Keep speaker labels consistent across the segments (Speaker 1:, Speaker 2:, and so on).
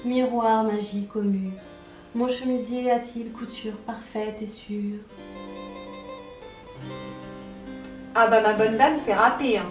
Speaker 1: Miroir magique au mur, mon chemisier a-t-il couture parfaite et sûre?
Speaker 2: Ah bah ma bonne dame, c'est raté, hein.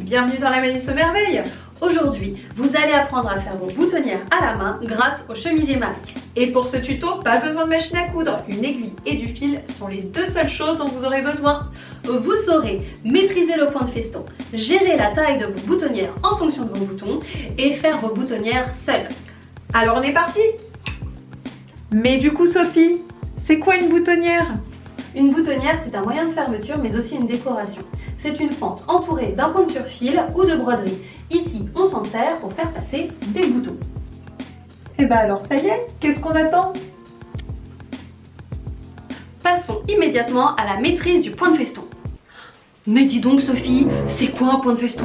Speaker 2: Bienvenue dans la Malice aux merveilles.
Speaker 1: Aujourd'hui, vous allez apprendre à faire vos boutonnières à la main grâce au chemisier Mac.
Speaker 2: Et pour ce tuto, pas besoin de machine à coudre. Une aiguille et du fil sont les deux seules choses dont vous aurez besoin.
Speaker 1: Vous saurez maîtriser le point de feston, gérer la taille de vos boutonnières en fonction de vos boutons et faire vos boutonnières seules.
Speaker 2: Alors on est parti. Mais du coup Sophie, c'est quoi une boutonnière?
Speaker 1: Une boutonnière, c'est un moyen de fermeture mais aussi une décoration. C'est une fente entourée d'un point sur fil ou de broderie. Ici, on s'en sert pour faire passer des boutons.
Speaker 2: Et bah alors ça y est, qu'est-ce qu'on attend?
Speaker 1: Passons immédiatement à la maîtrise du point de feston. Mais dis donc Sophie, c'est quoi un point de feston?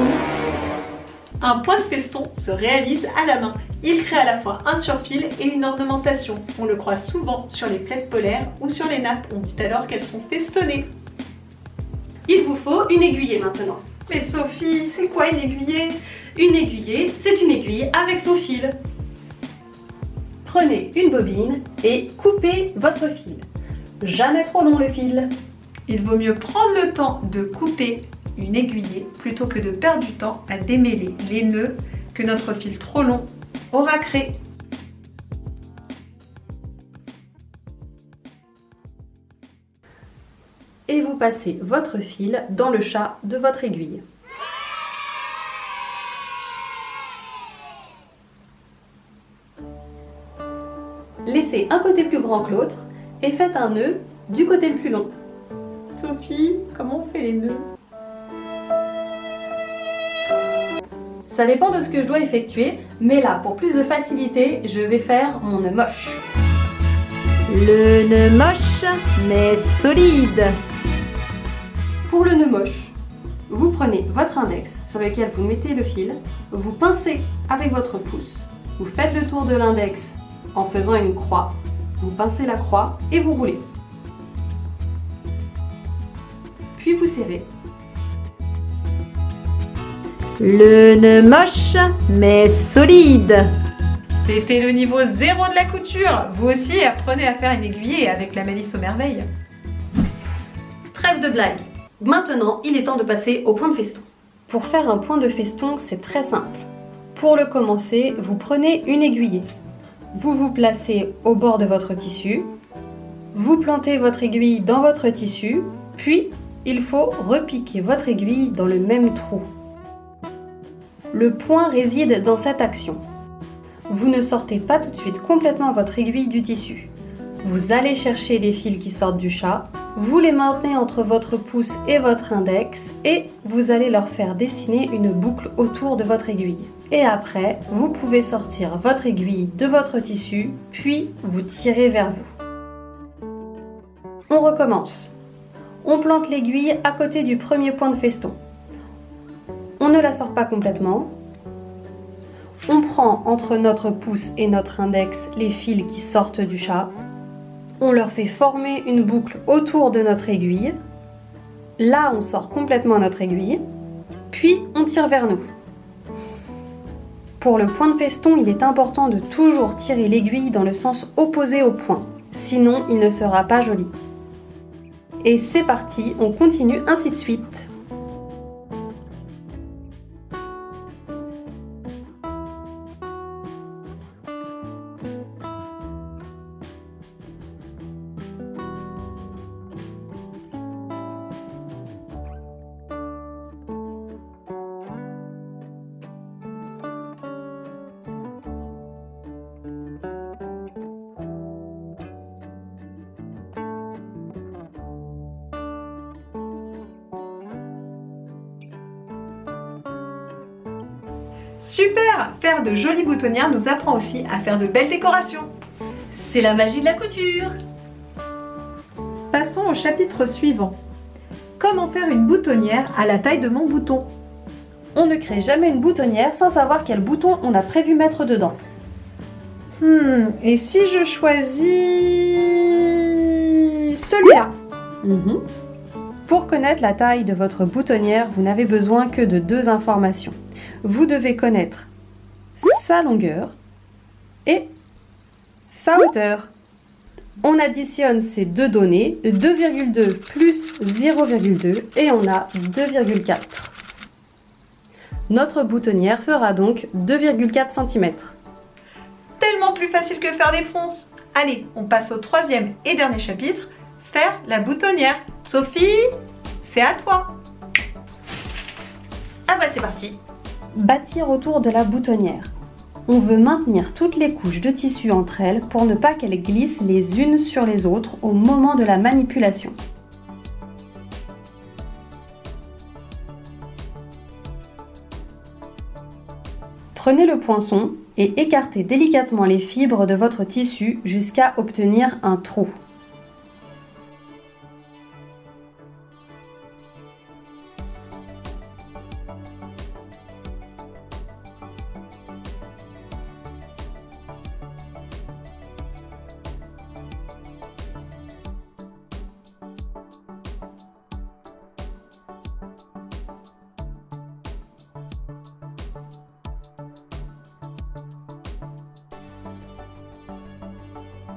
Speaker 2: Un point de feston se réalise à la main. Il crée à la fois un surfil et une ornementation. On le croise souvent sur les plaids polaires ou sur les nappes. On dit alors qu'elles sont festonnées.
Speaker 1: Il vous faut une aiguillée maintenant.
Speaker 2: Mais Sophie, c'est quoi une aiguillée?
Speaker 1: Une aiguillée, c'est une aiguille avec son fil. Prenez une bobine et coupez votre fil. Jamais trop long le fil.
Speaker 2: Il vaut mieux prendre le temps de couper une aiguillée plutôt que de perdre du temps à démêler les nœuds que notre fil trop long aura créé.
Speaker 1: Et vous passez votre fil dans le chat de votre aiguille. Laissez un côté plus grand que l'autre et faites un nœud du côté le plus long.
Speaker 2: Sophie, comment on fait les nœuds?
Speaker 1: Ça dépend de ce que je dois effectuer, mais là, pour plus de facilité, je vais faire mon nœud moche.
Speaker 3: Le nœud moche, mais solide.
Speaker 1: Pour le nœud moche, vous prenez votre index sur lequel vous mettez le fil, vous pincez avec votre pouce, vous faites le tour de l'index en faisant une croix, vous pincez la croix et vous roulez. Puis vous serrez.
Speaker 3: Le nœud moche, mais solide.
Speaker 2: C'était le niveau 0 de la couture. Vous aussi apprenez à faire une aiguillée avec la Malice aux merveilles.
Speaker 1: Trêve de blague. Maintenant, il est temps de passer au point de feston. Pour faire un point de feston, c'est très simple. Pour le commencer, vous prenez une aiguillée. Vous vous placez au bord de votre tissu. Vous plantez votre aiguille dans votre tissu. Puis, il faut repiquer votre aiguille dans le même trou. Le point réside dans cette action. Vous ne sortez pas tout de suite complètement votre aiguille du tissu. Vous allez chercher les fils qui sortent du chat, vous les maintenez entre votre pouce et votre index et vous allez leur faire dessiner une boucle autour de votre aiguille. Et après, vous pouvez sortir votre aiguille de votre tissu, puis vous tirez vers vous. On recommence. On plante l'aiguille à côté du premier point de feston. On ne la sort pas complètement. On prend entre notre pouce et notre index les fils qui sortent du chat. On leur fait former une boucle autour de notre aiguille. Là, on sort complètement notre aiguille. Puis, on tire vers nous. Pour le point de feston, il est important de toujours tirer l'aiguille dans le sens opposé au point. Sinon, il ne sera pas joli. Et c'est parti, on continue ainsi de suite.
Speaker 2: Super! Faire de jolies boutonnières nous apprend aussi à faire de belles décorations.
Speaker 1: C'est la magie de la couture.
Speaker 2: Passons au chapitre suivant. Comment faire une boutonnière à la taille de mon bouton?
Speaker 1: On ne crée jamais une boutonnière sans savoir quel bouton on a prévu mettre dedans.
Speaker 2: Et si je choisis celui-là?
Speaker 1: Pour connaître la taille de votre boutonnière, vous n'avez besoin que de 2 informations. Vous devez connaître sa longueur et sa hauteur. On additionne ces 2 données, 2,2 plus 0,2 et on a 2,4. Notre boutonnière fera donc 2,4 cm.
Speaker 2: Tellement plus facile que faire des fronces. Allez, on passe au 3e et dernier chapitre, faire la boutonnière. Sophie, c'est à toi.
Speaker 1: Ah bah c'est parti. Bâtir autour de la boutonnière. On veut maintenir toutes les couches de tissu entre elles pour ne pas qu'elles glissent les unes sur les autres au moment de la manipulation. Prenez le poinçon et écartez délicatement les fibres de votre tissu jusqu'à obtenir un trou.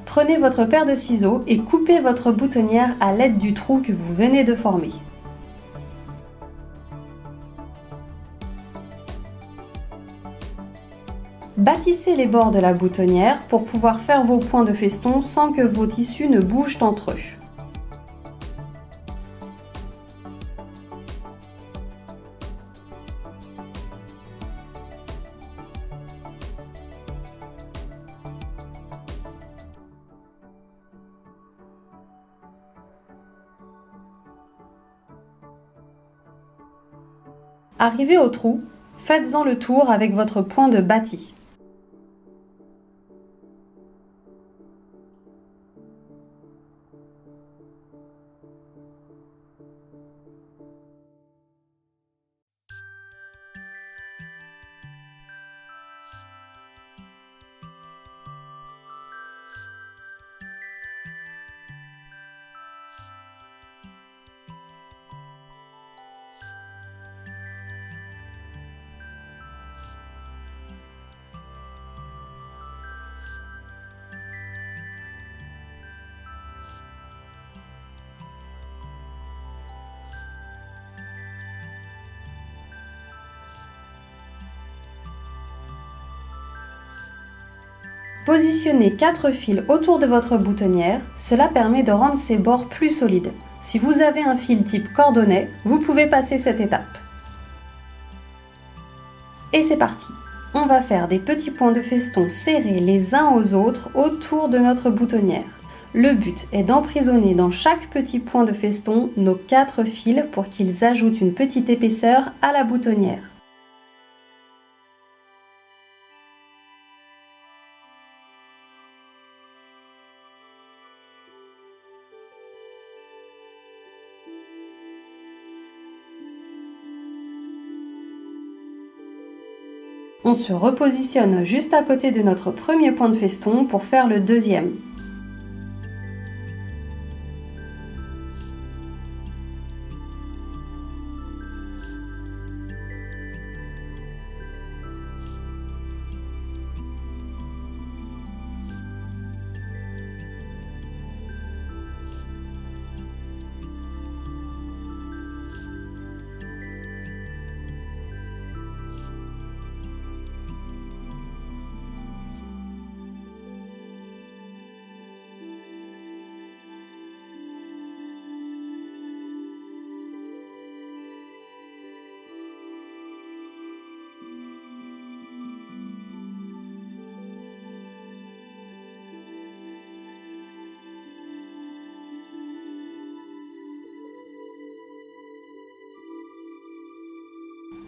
Speaker 1: Prenez votre paire de ciseaux et coupez votre boutonnière à l'aide du trou que vous venez de former. Bâtissez les bords de la boutonnière pour pouvoir faire vos points de feston sans que vos tissus ne bougent entre eux. Arrivé au trou, faites-en le tour avec votre point de bâti. Positionnez 4 fils autour de votre boutonnière, cela permet de rendre ses bords plus solides. Si vous avez un fil type cordonnet, vous pouvez passer cette étape. Et c'est parti! On va faire des petits points de feston serrés les uns aux autres autour de notre boutonnière. Le but est d'emprisonner dans chaque petit point de feston nos 4 fils pour qu'ils ajoutent une petite épaisseur à la boutonnière. On se repositionne juste à côté de notre premier point de feston pour faire le deuxième.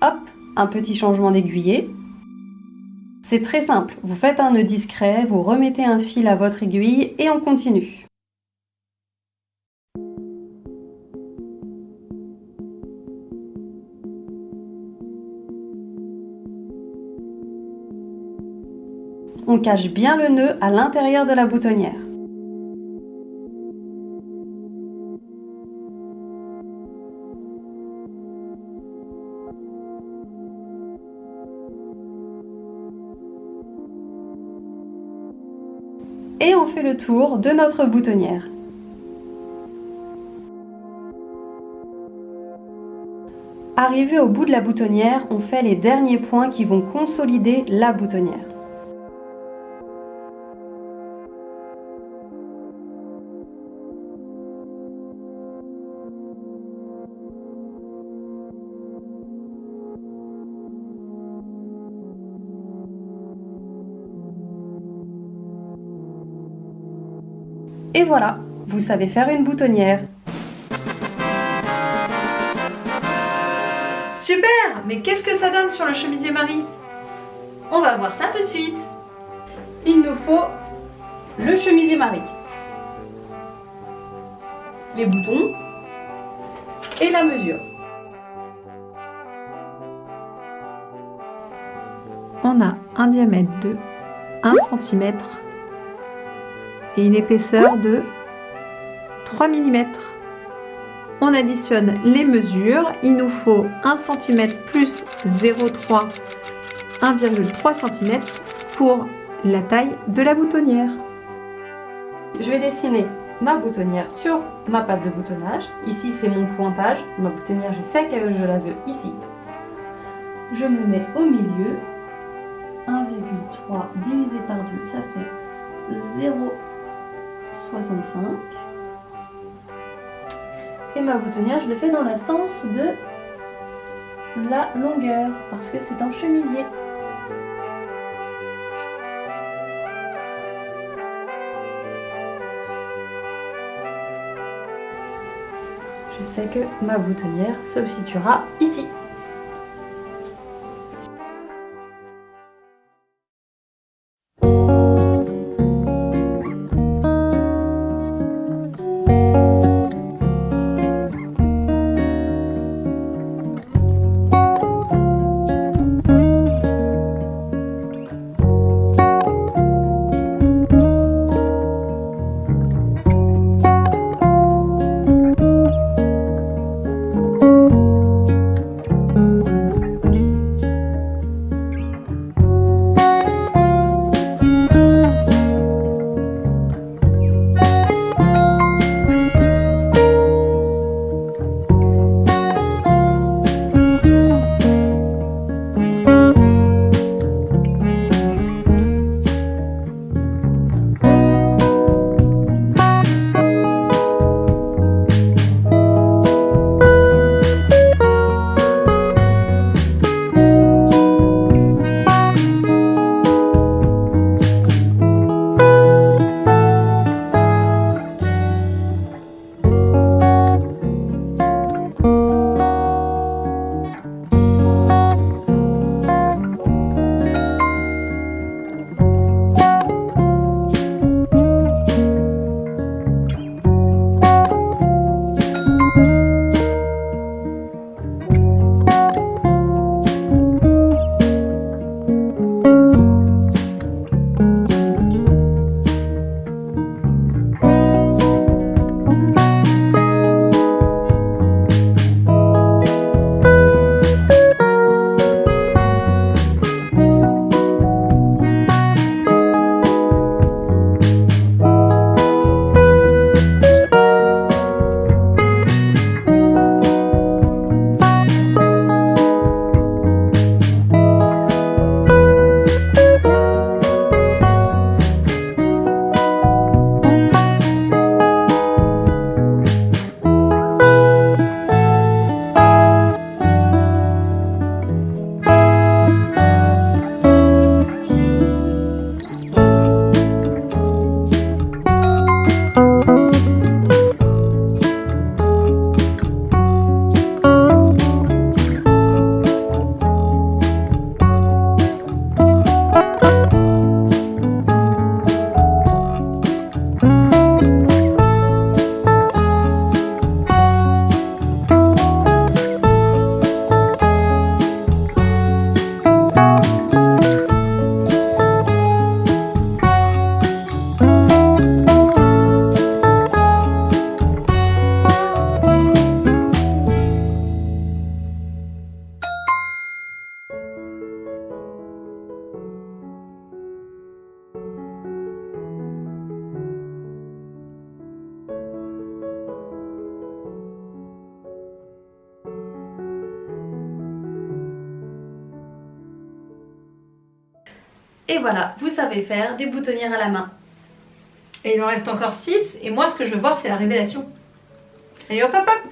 Speaker 1: Hop, un petit changement d'aiguillet. C'est très simple, vous faites un nœud discret, vous remettez un fil à votre aiguille et on continue. On cache bien le nœud à l'intérieur de la boutonnière. Et on fait le tour de notre boutonnière. Arrivé au bout de la boutonnière, on fait les derniers points qui vont consolider la boutonnière. Et voilà, vous savez faire une boutonnière.
Speaker 2: Super! Mais qu'est-ce que ça donne sur le chemisier Marie?
Speaker 1: On va voir ça tout de suite. Il nous faut le chemisier Marie, les boutons et la mesure.
Speaker 3: On a un diamètre de 1 cm et une épaisseur de 3 mm. On additionne les mesures. Il nous faut 1 cm plus 0,3, 1,3 cm pour la taille de la boutonnière.
Speaker 1: Je vais dessiner ma boutonnière sur ma pâte de boutonnage. Ici, c'est mon pointage. Ma boutonnière, je sais que je la veux ici. Je me mets au milieu. 1,3 divisé par 2, ça fait 0,65. Et ma boutonnière, je le fais dans le sens de la longueur, parce que c'est un chemisier. Je sais que ma boutonnière se situera ici. Et voilà, vous savez faire des boutonnières à la main.
Speaker 2: Et il en reste encore 6. Et moi, ce que je veux voir, c'est la révélation. Allez, hop, hop, hop!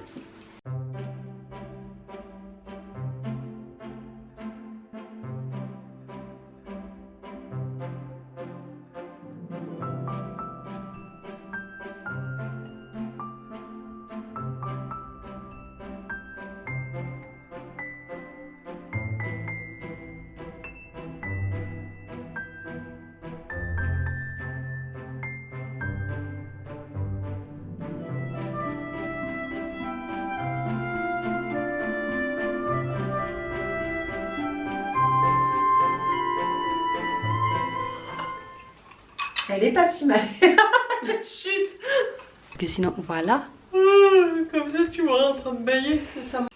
Speaker 2: Elle est pas si mal. La chute.
Speaker 1: Parce que sinon, voilà.
Speaker 2: Comme ça, tu vois en train de bailler, c'est ça.